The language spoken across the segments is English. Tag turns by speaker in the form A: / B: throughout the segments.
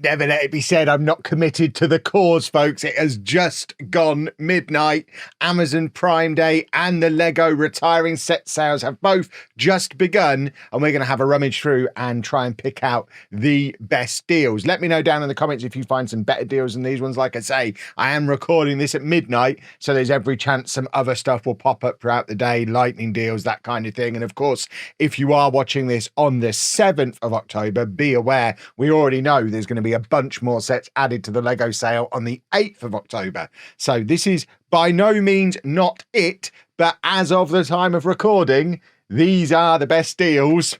A: Never let it be said I'm not committed to the cause, folks. It has just gone midnight. Amazon Prime Day and the Lego retiring set sales have both just begun, and we're going to have a rummage through and try and pick out the best deals. Let me know down in the comments if you find some better deals than these ones. Like I say, I am recording this at midnight, so there's every chance some other stuff will pop up throughout the day, lightning deals, that kind of thing. And of course, if you are watching this on the 7th of October, be aware we already know there's going to be a bunch more sets added to the Lego sale on the 8th of October. So this is by no means not it, but as of the time of recording, these are the best deals.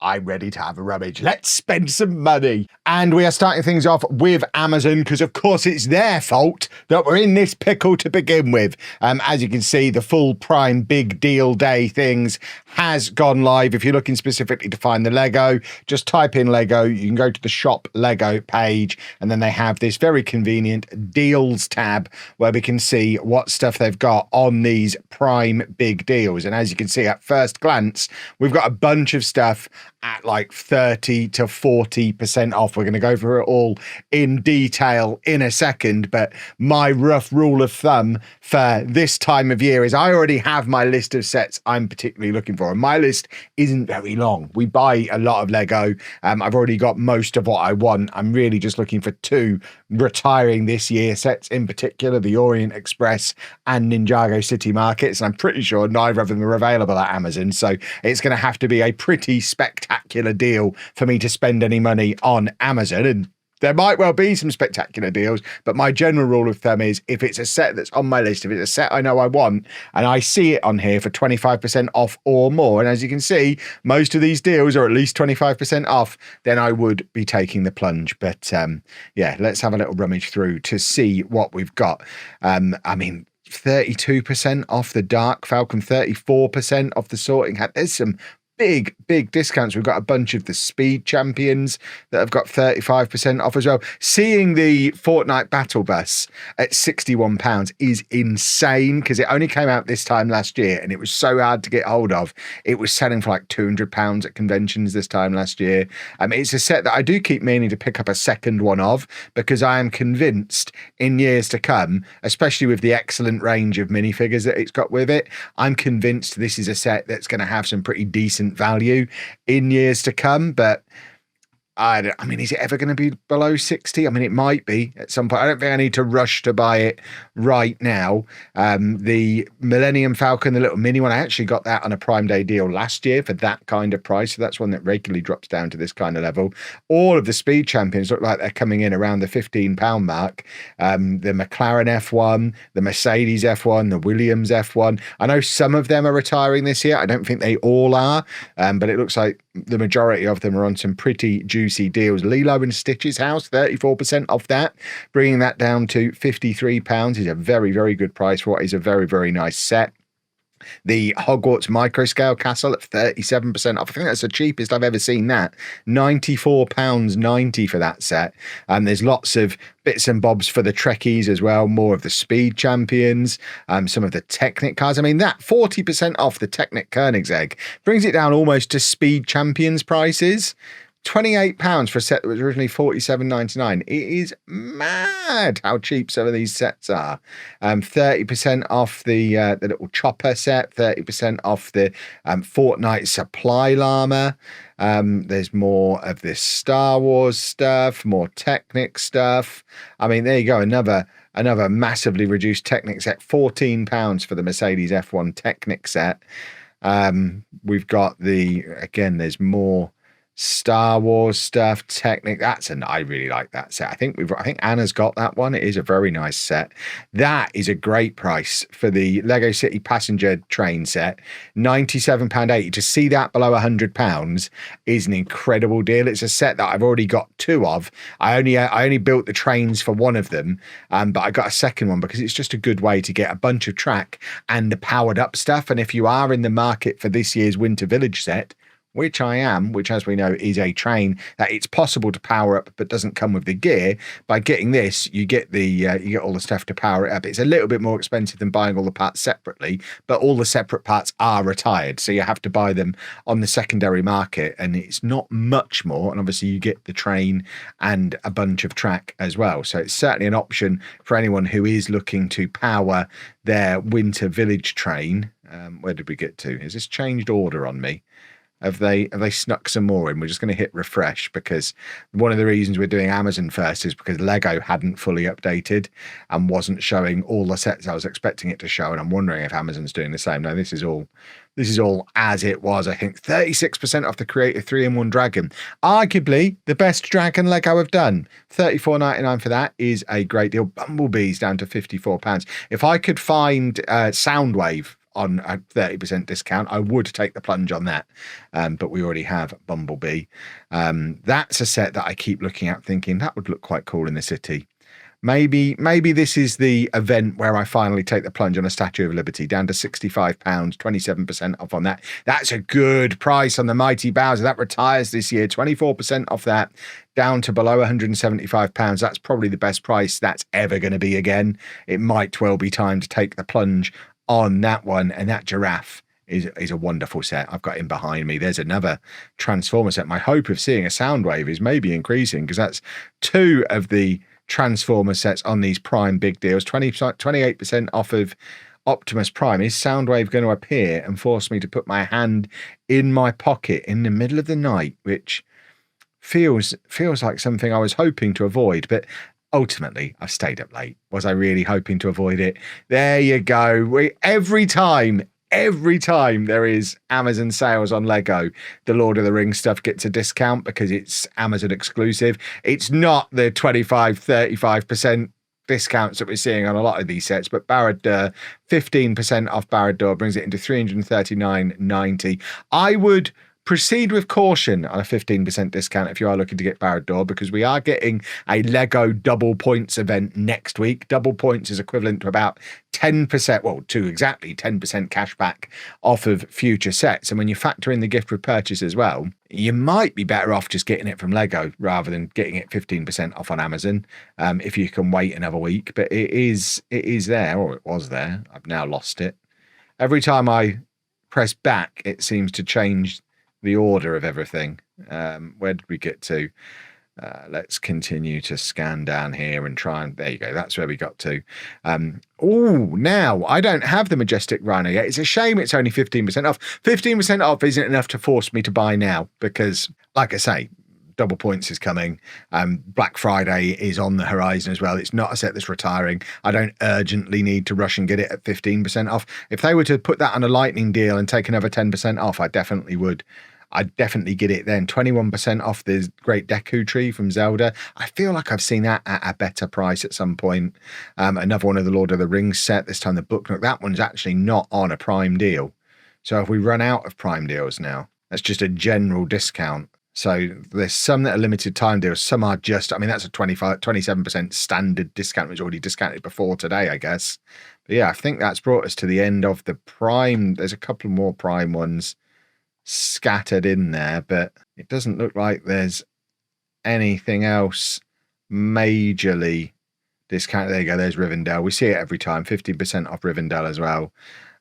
A: I'm ready to have a rummage. Let's spend some money. And we are starting things off with Amazon because, of course, it's their fault that we're in this pickle to begin with. As you can see, the full Prime Big Deal Day things has gone live. If you're looking specifically to find the Lego, just type in Lego. You can go to the Shop Lego page, and then they have this very convenient Deals tab where we can see what stuff they've got on these Prime Big Deals. And as you can see at first glance, we've got a bunch of stuff at like 30 to 40% off. We're going to go through it all in detail in a second, but my rough rule of thumb for this time of year is I already have my list of sets I'm particularly looking for, and my list isn't very long. We buy a lot of Lego. I've already got most of what I want. I'm really just looking for two retiring this year sets, in particular the Orient Express and Ninjago City Markets, and I'm pretty sure neither of them are available at Amazon, so it's going to have to be a pretty spectacular deal for me to spend any money on Amazon. And there might well be some spectacular deals, but my general rule of thumb is if it's a set that's on my list, if it's a set I know I want, and I see it on here for 25% off or more, and as you can see, most of these deals are at least 25% off, then I would be taking the plunge. But yeah, let's have a little rummage through to see what we've got. I mean, 32% off the Dark Falcon, 34% off the Sorting Hat. There's some big discounts. We've got a bunch of the Speed Champions that have got 35% off as well. Seeing the Fortnite Battle Bus at £61 is insane because it only came out this time last year and it was so hard to get hold of. It was selling for like £200 at conventions this time last year. It's a set that I do keep meaning to pick up a second one of because I am convinced in years to come, especially with the excellent range of minifigures that it's got with it, I'm convinced this is a set that's going to have some pretty decent value in years to come. But I mean, is it ever going to be below 60? I mean, it might be at some point. I don't think I need to rush to buy it right now. The Millennium Falcon, the little mini one, I actually got that on a Prime Day deal last year for that kind of price. So that's one that regularly drops down to this kind of level. All of the Speed Champions look like they're coming in around the £15 mark. The McLaren F1, the Mercedes F1, the Williams F1. I know some of them are retiring this year. I don't think they all are, but it looks like the majority of them are on some pretty juicy deals. Lilo and Stitch's house, 34% off that, bringing that down to £53 is a very, very good price for what is a very, very nice set. The Hogwarts Microscale Castle at 37% off. I think that's the cheapest I've ever seen that. £94.90 for that set. There's lots of bits and bobs for the Trekkies as well. More of the Speed Champions, some of the Technic cars. I mean, that 40% off the Technic Koenigsegg brings it down almost to Speed Champions prices. £28 for a set that was originally £47.99. It is mad how cheap some of these sets are. 30% off the little chopper set, 30% off the Fortnite Supply Llama. There's more of this Star Wars stuff, more Technic stuff. I mean, there you go, another massively reduced Technic set, £14 for the Mercedes F1 Technic set. We've got there's more Star Wars stuff, Technic. I really like that set. I think Anna's got that one. It is a very nice set. That is a great price for the Lego City passenger train set. £97.80. To see that below £100 is an incredible deal. It's a set that I've already got two of. I only built the trains for one of them, but I got a second one because it's just a good way to get a bunch of track and the powered up stuff. And if you are in the market for this year's Winter Village set, which I am, which as we know is a train that it's possible to power up but doesn't come with the gear. By getting this, you get all the stuff to power it up. It's a little bit more expensive than buying all the parts separately, but all the separate parts are retired, so you have to buy them on the secondary market, and it's not much more. And obviously you get the train and a bunch of track as well, so it's certainly an option for anyone who is looking to power their winter village train. Where did we get to? Has this changed order on me? Have they snuck some more in? We're just going to hit refresh, because one of the reasons we're doing Amazon first is because Lego hadn't fully updated and wasn't showing all the sets I was expecting it to show, and I'm wondering if Amazon's doing the same. No, this is all as it was. I think 36% off the Creative 3-in-1 Dragon, arguably the best Dragon Lego I've done. $34.99 for that is a great deal. Bumblebee's down to £54. If I could find Soundwave on a 30% discount, I would take the plunge on that, but we already have Bumblebee. That's a set that I keep looking at thinking that would look quite cool in the city. Maybe this is the event where I finally take the plunge on a Statue of Liberty, down to £65, 27% off on that. That's a good price on the Mighty Bowser. That retires this year, 24% off that, down to below £175. That's probably the best price that's ever going to be again. It might well be time to take the plunge on that one. And that giraffe is a wonderful set. I've got him behind me. There's another Transformer set. My hope of seeing a Soundwave is maybe increasing, because that's two of the Transformer sets on these Prime big deals. 28% off of Optimus Prime. Is Soundwave going to appear and force me to put my hand in my pocket in the middle of the night, which feels like something I was hoping to avoid, but ultimately I stayed up late. Was I really hoping to avoid it? There you go. Every time there is Amazon sales on Lego, the Lord of the Rings stuff gets a discount because it's Amazon exclusive. It's not the 25-35% discounts that we're seeing on a lot of these sets, but Barad-dûr, 15% off Barad-dûr brings it into $339.90. I would proceed with caution on a 15% discount if you are looking to get Barad-dûr, because we are getting a Lego double points event next week. Double points is equivalent to about 10%, well, to exactly 10% cash back off of future sets. And when you factor in the gift with purchase as well, you might be better off just getting it from Lego rather than getting it 15% off on Amazon, if you can wait another week. But it is there, or it was there. I've now lost it. Every time I press back, it seems to change the order of everything. Where did we get to? Let's continue to scan down here and try and, there you go, that's where we got to. Now I don't have the Majestic Rhino yet. It's a shame it's only 15% off. 15% off isn't enough to force me to buy now, because like I say, double points is coming. Black Friday is on the horizon as well. It's not a set that's retiring. I don't urgently need to rush and get it at 15% off. If they were to put that on a lightning deal and take another 10% off, I definitely would. I'd definitely get it then. 21% off the Great Deku Tree from Zelda. I feel like I've seen that at a better price at some point. Another one of the Lord of the Rings set, this time the Book Nook. That one's actually not on a Prime deal. So if we run out of Prime deals now, that's just a general discount. So there's some that are limited time deals. Some are just, I mean, that's a 27% standard discount, which was already discounted before today, I guess. But yeah, I think that's brought us to the end of the Prime. There's a couple more Prime ones scattered in there, but it doesn't look like there's anything else majorly discounted. There you go, there's Rivendell. We see it every time. 15% off Rivendell as well.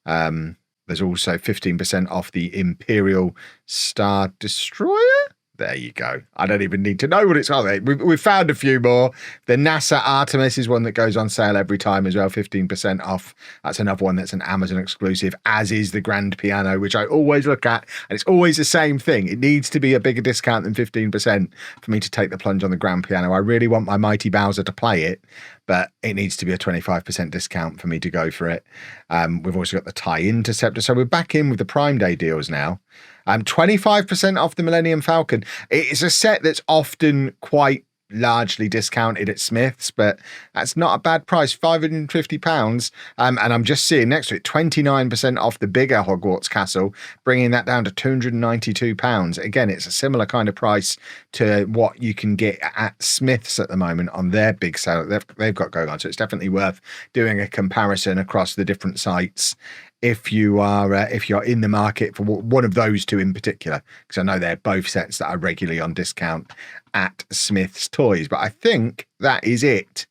A: There's also 15% off the Imperial Star Destroyer. There you go. I don't even need to know what it's on. We've found a few more. The NASA Artemis is one that goes on sale every time as well, 15% off. That's another one that's an Amazon exclusive, as is the Grand Piano, which I always look at, and it's always the same thing. It needs to be a bigger discount than 15% for me to take the plunge on the Grand Piano. I really want my Mighty Bowser to play it, but it needs to be a 25% discount for me to go for it. We've also got the Tie Interceptor. So we're back in with the Prime Day deals now. 25% off the Millennium Falcon. It's a set that's often quite largely discounted at Smith's, but that's not a bad price, £550. And I'm just seeing next to it 29% off the bigger Hogwarts Castle, bringing that down to £292. Again, it's a similar kind of price to what you can get at Smith's at the moment on their big sale they've got going on. So it's definitely worth doing a comparison across the different sites if you're in the market for one of those two in particular, because I know they're both sets that are regularly on discount at Smith's Toys. But I think that is it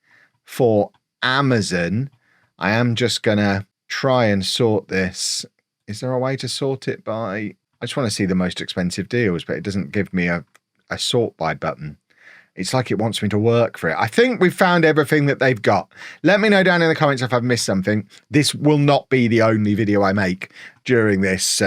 A: for Amazon. I am just gonna try and sort this. Is there a way to sort it by? I just want to see the most expensive deals, but it doesn't give me a sort by button. It's like it wants me to work for it. I think we've found everything that they've got. Let me know down in the comments if I've missed something. This will not be the only video I make during this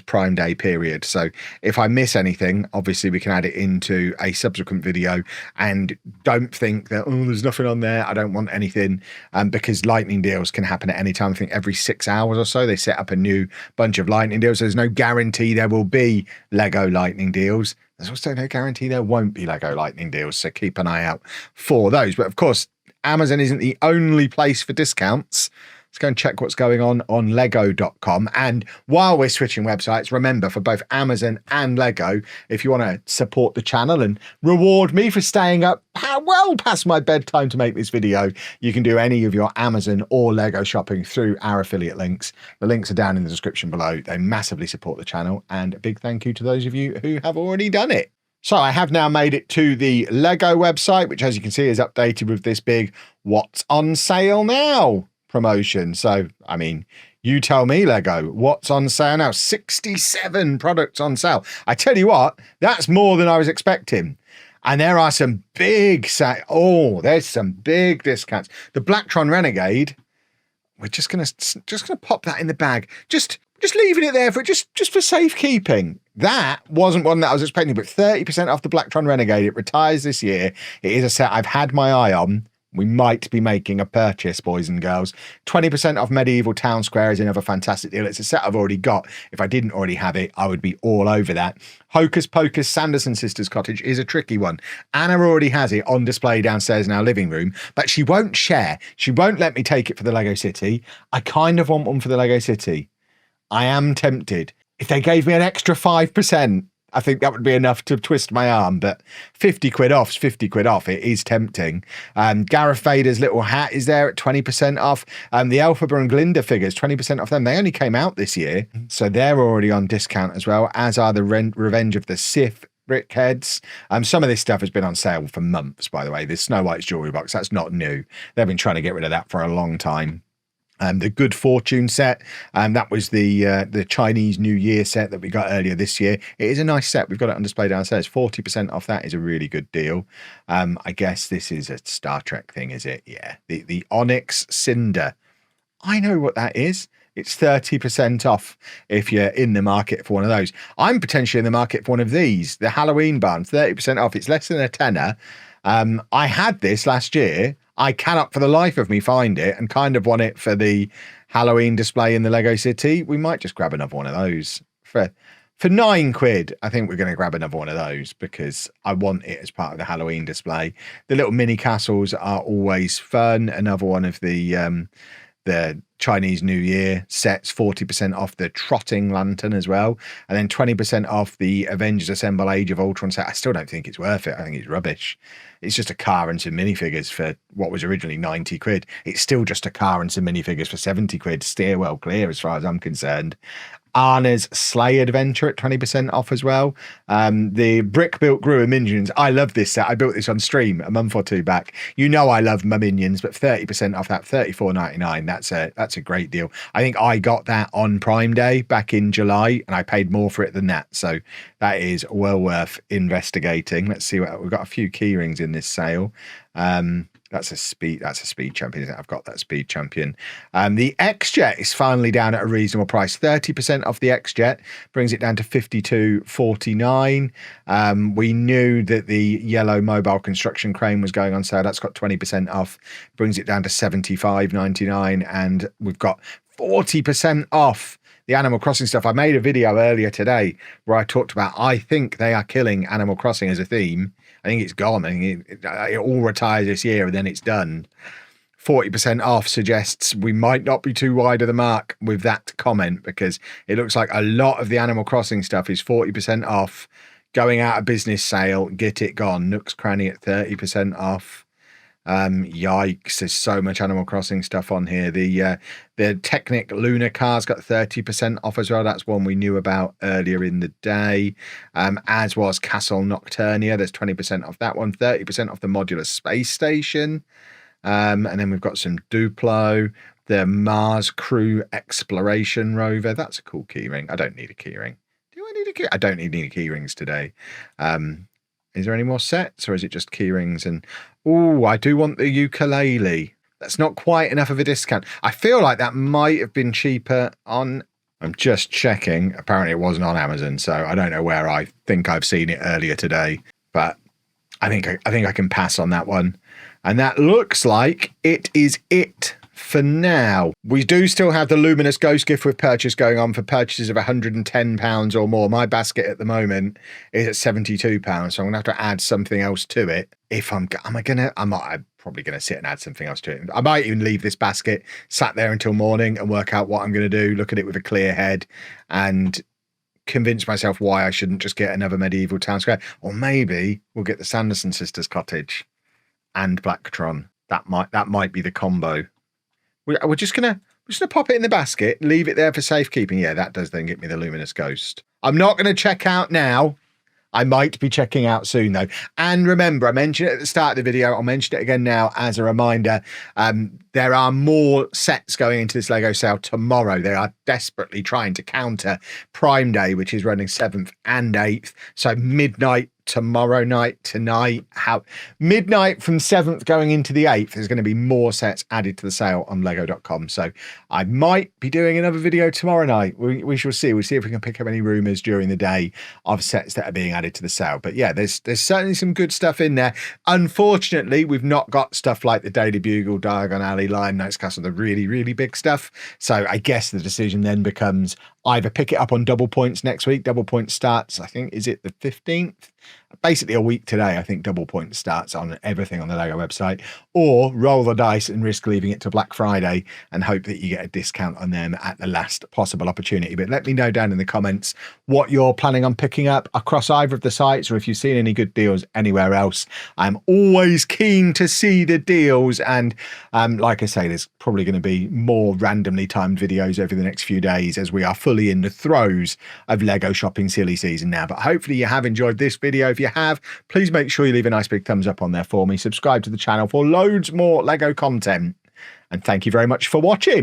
A: Prime Day period. So if I miss anything, obviously we can add it into a subsequent video. And don't think that, oh, there's nothing on there, I don't want anything, because lightning deals can happen at any time. I think every 6 hours or so they set up a new bunch of lightning deals. There's no guarantee there will be Lego lightning deals. There's also no guarantee there won't be Lego lightning deals, so keep an eye out for those. But of course, Amazon isn't the only place for discounts. Let's go and check what's going on lego.com. And while we're switching websites, remember, for both Amazon and Lego, if you want to support the channel and reward me for staying up well past my bedtime to make this video, you can do any of your Amazon or Lego shopping through our affiliate links. The links are down in the description below. They massively support the channel, and a big thank you to those of you who have already done it. So I have now made it to the Lego website, which, as you can see, is updated with this big "What's on sale now" promotion. So, I mean, you tell me, Lego, what's on sale now? 67 products on sale. I tell you what, that's more than I was expecting. And there are some big there's some big discounts. The Blacktron Renegade, we're just gonna pop that in the bag. Just leaving it there for just for safekeeping. That wasn't one that I was expecting, but 30% off the Blacktron Renegade. It retires this year. It is a set I've had my eye on. We might be making a purchase, boys and girls. 20% off Medieval Town Square is another fantastic deal. It's a set I've already got. If I didn't already have it, I would be all over that. Hocus Pocus Sanderson Sisters Cottage is a tricky one. Anna already has it on display downstairs in our living room, but she won't share. She won't let me take it for the Lego City. I kind of want one for the Lego City. I am tempted. If they gave me an extra 5%, I think that would be enough to twist my arm, but 50 quid off's 50 quid off. It is tempting. Gareth Vader's little hat is there at 20% off. The Elphaba and Glinda figures, 20% off them. They only came out this year, so they're already on discount as well, as are the Revenge of the Sith brickheads. Some of this stuff has been on sale for months, by the way. This Snow White's jewelry box, that's not new. They've been trying to get rid of that for a long time. The Good Fortune set, that was the Chinese New Year set that we got earlier this year. It is a nice set. We've got it on display downstairs. 40% off that is a really good deal. I guess this is a Star Trek thing, is it? Yeah. The Onyx Cinder. I know what that is. It's 30% off if you're in the market for one of those. I'm potentially in the market for one of these. The Halloween Barn, 30% off. It's less than a tenner. I had this last year. I cannot for the life of me find it, and kind of want it for the Halloween display in the Lego City. We might just grab another one of those for 9 quid. I think we're going to grab another one of those because I want it as part of the Halloween display. The little mini castles are always fun. Another one of the Chinese New Year sets, 40% off the Trotting Lantern as well, and then 20% off the Avengers Assemble Age of Ultron set. I still don't think it's worth it. I think it's rubbish. It's just a car and some minifigures for what was originally 90 quid. It's still just a car and some minifigures for 70 quid. Steer well clear as far as I'm concerned. Anna's Sleigh Adventure at 20% off as well. The Brick Built Gru Minions. I love this set. I built this on stream a month or two back. You know I love my Minions, but 30% off that, $34.99. That's a great deal. I think I got that on Prime Day back in July, and I paid more for it than that. So that is well worth investigating. Let's see what we've got. A few key rings in this sale. That's a speed champion, isn't it? I've got that speed champion. The X-Jet is finally down at a reasonable price. 30% off the X-Jet brings it down to $52.49. We knew that the yellow mobile construction crane was going on sale. That's got 20% off, brings it down to $75.99. And we've got 40% off the Animal Crossing stuff. I made a video earlier today where I talked about, I think they are killing Animal Crossing as a theme. I think it's gone. I think it all retires this year and then it's done. 40% off suggests we might not be too wide of the mark with that comment, because it looks like a lot of the Animal Crossing stuff is 40% off, going out of business sale, get it gone. Nook's Cranny at 30% off. Yikes, there's so much Animal Crossing stuff on here. The Technic Lunar car's got 30% off as well. That's one we knew about earlier in the day, as was Castle Nocturnia. There's 20% off that one, 30% off the Modular Space Station. And then we've got some Duplo, the Mars Crew Exploration Rover. That's a cool keyring. I don't need a keyring. Do I need a key? I don't need any keyrings today. Is there any more sets, or is it just keyrings? And oh, I do want the ukulele. That's not quite enough of a discount. I feel like that might have been cheaper on... I'm just checking. Apparently it wasn't on Amazon, so I don't know where. I think I've seen it earlier today, but I think I can pass on that one. And that looks like it is it for now. We do still have the Luminous Ghost gift with purchase going on for purchases of £110 or more. My basket at the moment is at £72, so I'm going to have to add something else to it. If I'm probably going to sit and add something else to it. I might even leave this basket sat there until morning and work out what I'm going to do, look at it with a clear head and convince myself why I shouldn't just get another Medieval Town Square. Or maybe we'll get the Sanderson Sisters Cottage and Blacktron. That might be the combo. We're just gonna pop it in the basket, leave it there for safekeeping. Yeah, that does then get me the Luminous Ghost. I'm not going to check out now. I might be checking out soon though. And remember, I mentioned it at the start of the video, I'll mention it again now as a reminder. There are more sets going into this Lego sale tomorrow. They are desperately trying to counter Prime Day, which is running 7th and 8th. So midnight tomorrow night, tonight, midnight from 7th going into the 8th, there's going to be more sets added to the sale on lego.com. So I might be doing another video tomorrow night. We shall see. We'll see if we can pick up any rumors during the day of sets that are being added to the sale. But yeah, there's certainly some good stuff in there. Unfortunately, we've not got stuff like the Daily Bugle, Diagon Alley, Lion Knight's Castle, the really, really big stuff. So I guess the decision then becomes either pick it up on Double Points next week. Double Points starts, I think, is it the 15th? Basically a week today, I think Double Points starts on everything on the Lego website, or roll the dice and risk leaving it to Black Friday and hope that you get a discount on them at the last possible opportunity. But let me know down in the comments what you're planning on picking up across either of the sites, or if you've seen any good deals anywhere else. I'm always keen to see the deals, and like I say, there's probably going to be more randomly timed videos over the next few days as we are fully in the throes of Lego shopping silly season now. But hopefully you have enjoyed this video. If you have, please make sure you leave a nice big thumbs up on there for me. Subscribe to the channel for loads more Lego content. And thank you very much for watching.